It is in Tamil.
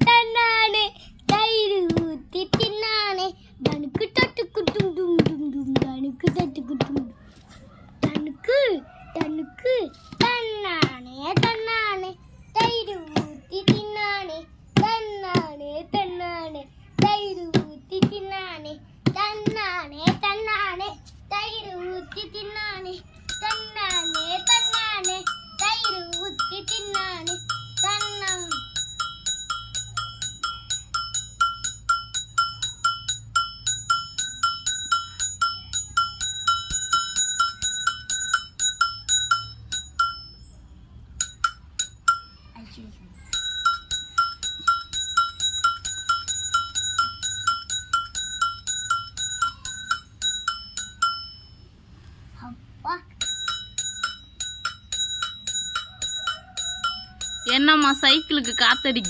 தன்னானே தயிர் ஊத்தி தின்னானே தனுக்கு தட்டுக்கு டும் டும் டும் டும் தனுக்கு தட்டுக்கு டும் தனுக்கு தனுக்கு தன்னானே தன்னானே தயிர் ஊத்தி தின்னானே தன்னானே தன்னானே தயிர் ஊத்தி தின்னானே தன்னானே தன்னானே தயிர் ஊத்தி தின்னானே தன்னானே தன்னானே தயிர் ஊத்தி தின்னானே தன்னா என்னம்மா சைக்கிளுக்கு காத்தடிக்கு